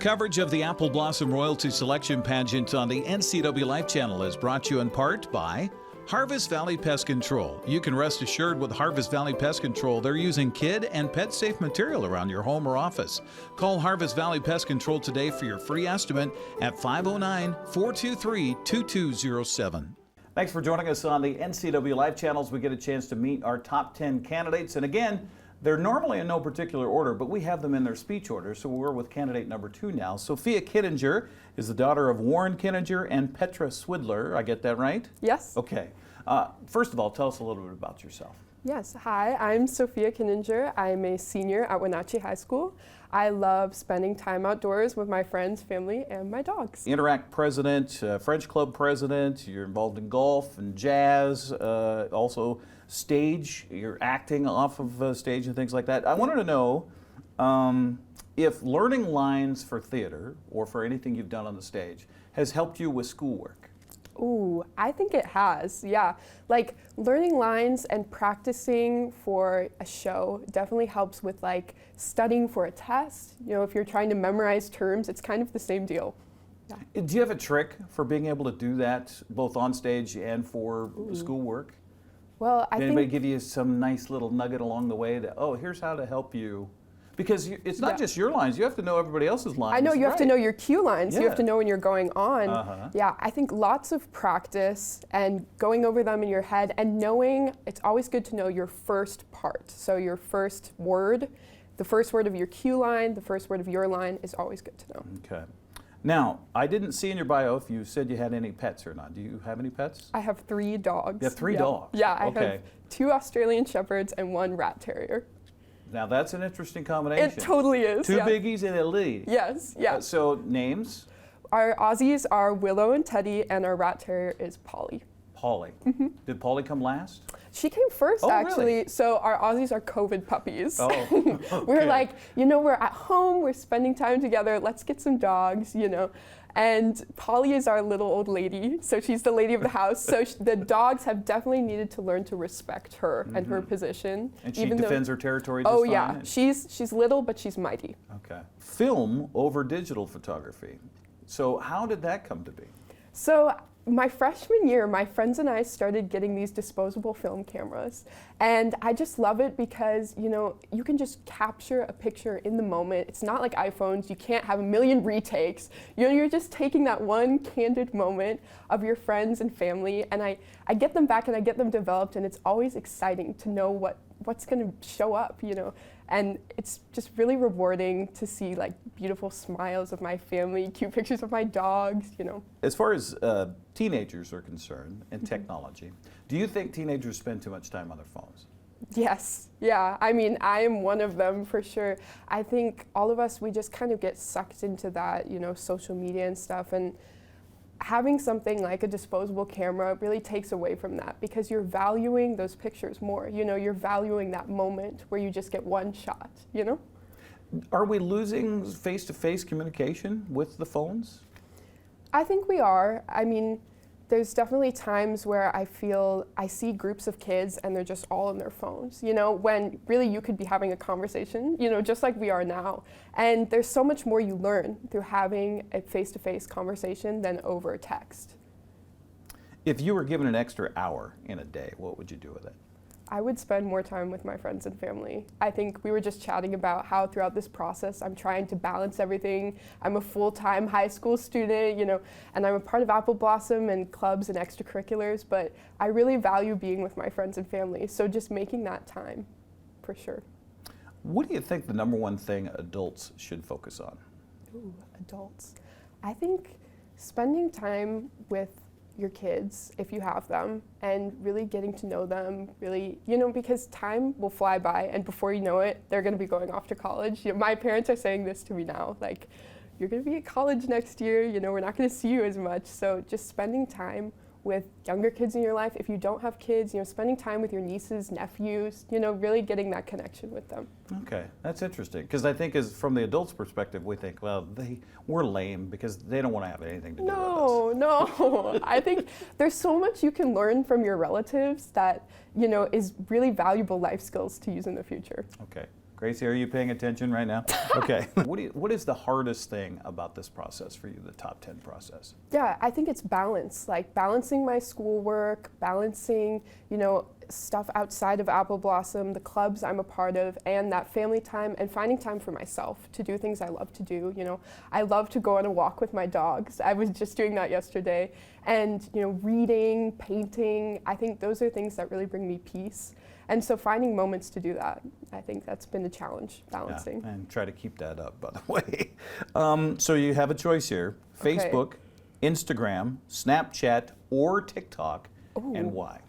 Coverage of the Apple Blossom Royalty Selection Pageant on the NCWLIFE channel is brought to you in part by Harvest Valley Pest Control. You can rest assured with Harvest Valley Pest Control, they're using kid and pet safe material around your home or office. Call Harvest Valley Pest Control today for your free estimate at 509-423-2207. Thanks for joining us on the NCWLIFE channels. We get a chance to meet our top 10 candidates. And again, they're normally in no particular order, but we have them in their speech order. So we're with candidate number 2 now. Sophia Kinninger is the daughter of Warren Kinninger and Petra Swidler. I get that right? Yes. Okay. First of all, tell us a little bit about yourself. Yes. Hi, I'm Sophia Kinninger. I'm a senior at Wenatchee High School. I love spending time outdoors with my friends, family, and my dogs. Interact president, French club president, you're involved in golf and jazz, also stage, you're acting off of stage and things like that. I wanted to know if learning lines for theater or for anything you've done on the stage has helped you with schoolwork. Ooh, I think it has, yeah. Like learning lines and practicing for a show definitely helps with like studying for a test. You know, if you're trying to memorize terms, it's kind of the same deal. Yeah. Do you have a trick for being able to do that both on stage and for schoolwork? Well, Did anybody give you some nice little nugget along the way that, oh, here's how to help you? Because it's not just your lines, you have to know everybody else's lines. I know, you have to know your cue lines, Yeah. you have to know when you're going on. Yeah, I think lots of practice and going over them in your head and knowing, it's always good to know your first part. So your first word, the first word of your cue line, the first word of your line is always good to know. Okay. Now, I didn't see in your bio if you said you had any pets or not. Do you have any pets? I have 3 dogs. You have 3 dogs? Yeah, I Okay. have 2 Australian Shepherds and 1 rat terrier. Now that's an interesting combination. It totally is. 2 yeah. biggies and a lead. Yes, yeah. So names? Our Aussies are Willow and Teddy, and our rat terrier is Polly. Polly. Did Polly come last? She came first, Oh, actually. really? So our Aussies are COVID puppies. Oh, We're okay. like, you know, we're at home, we're spending time together, let's get some dogs, you know. And Polly is our little old lady, so she's the lady of the house. So the dogs have definitely needed to learn to respect her and her position. And she even defends her territory just Oh fine? yeah, she's little, but she's mighty. Okay. Film over digital photography. So how did that come to be? So my freshman year, my friends and I started getting these disposable film cameras. And I just love it because, you know, you can just capture a picture in the moment. It's not like iPhones. You can't have a million retakes. You know, you're just taking that one candid moment of your friends and family. And I get them back and I get them developed. And it's always exciting to know what's going to show up, you know. And it's just really rewarding to see like beautiful smiles of my family, cute pictures of my dogs, you know. As far as teenagers are concerned and technology, do you think teenagers spend too much time on their phones? Yes, yeah. I mean, I am one of them for sure. I think all of us, we just kind of get sucked into that, you know, social media and stuff. And having something like a disposable camera really takes away from that because you're valuing those pictures more. You know, you're valuing that moment where you just get one shot, you know? Are we losing face-to-face communication with the phones? I think we are. I mean, there's definitely times where I feel I see groups of kids and they're just all on their phones, you know, when really you could be having a conversation, you know, just like we are now. And there's so much more you learn through having a face-to-face conversation than over text. If you were given an extra hour in a day, what would you do with it? I would spend more time with my friends and family. I think we were just chatting about how throughout this process I'm trying to balance everything. I'm a full-time high school student, you know, and I'm a part of Apple Blossom and clubs and extracurriculars, but I really value being with my friends and family, so just making that time, for sure. What do you think the number one thing adults should focus on? Ooh, adults. I think spending time with your kids, if you have them, and really getting to know them, really, you know, because time will fly by and before you know it, they're gonna be going off to college. You know, my parents are saying this to me now, like, you're gonna be at college next year, you know, we're not gonna see you as much. So just spending time with younger kids in your life. If you don't have kids, you know, spending time with your nieces, nephews, you know, really getting that connection with them. Okay, that's interesting, because I think as from the adult's perspective, we think, well, we're lame because they don't want to have anything to do with us. No, I think there's so much you can learn from your relatives that, you know, is really valuable life skills to use in the future. Okay, great. Gracie, are you paying attention right now? Okay. What is the hardest thing about this process for you, the top 10 process? Yeah, I think it's balance, like balancing my schoolwork, balancing, stuff outside of Apple Blossom, the clubs I'm a part of, and that family time, and finding time for myself to do things I love to do. I love to go on a walk with my dogs. I was just doing that yesterday. And, reading, painting, I think those are things that really bring me peace. And so finding moments to do that, I think that's been a challenge, balancing. Yeah, and try to keep that up, by the way. So you have a choice here: Facebook, Instagram, Snapchat, or TikTok, and why?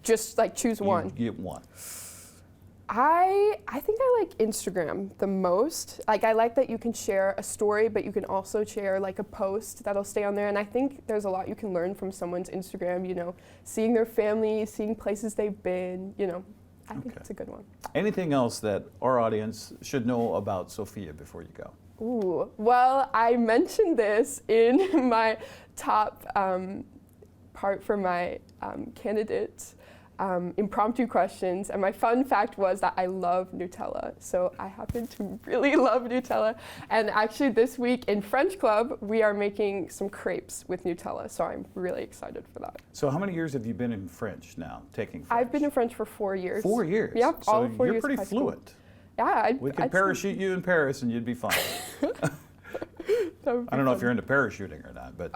Just like choose one. You get one. I think I like Instagram the most. Like, I like that you can share a story, but you can also share like a post that'll stay on there. And I think there's a lot you can learn from someone's Instagram, seeing their family, seeing places they've been, I think it's a good one. Anything else that our audience should know about Sophia before you go? Ooh, well, I mentioned this in my top part for my candidate impromptu questions, and my fun fact was that I love Nutella. So I happen to really love Nutella, and actually this week in French Club we are making some crepes with Nutella, so I'm really excited for that. So how many years have you been in French now, taking French? I've been in French for 4 years. 4 years? Yep, so all 4 you're years pretty of high school. fluent. Yeah, We could parachute you in Paris and you'd be fine. I don't know if you're into parachuting or not, but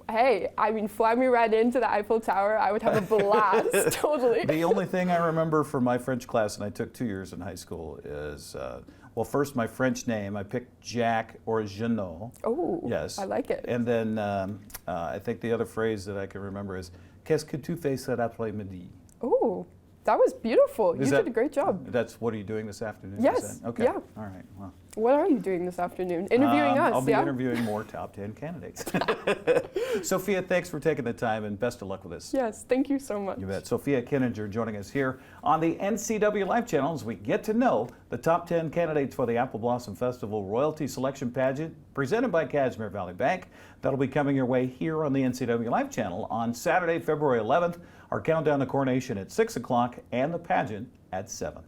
hey, fly me right into the Eiffel Tower. I would have a blast, totally. The only thing I remember from my French class, and I took 2 years in high school, is first my French name. I picked Jack or Jeannot. Oh, yes, I like it. And then I think the other phrase that I can remember is "Qu'est-ce que tu fais cet après-midi?" Oh, that was beautiful. You did a great job. That's what are you doing this afternoon? Yes. Okay. Yeah. All right. Well. What are you doing this afternoon? Interviewing us, I'll be interviewing more top 10 candidates. Sophia, thanks for taking the time, and best of luck with this. Yes, thank you so much. You bet. Sophia Kinninger joining us here on the NCWLIFE channel as we get to know the top 10 candidates for the Apple Blossom Festival Royalty Selection Pageant presented by Cashmere Valley Bank. That'll be coming your way here on the NCWLIFE channel on Saturday, February 11th. Our countdown to coronation at 6 o'clock and the pageant at 7.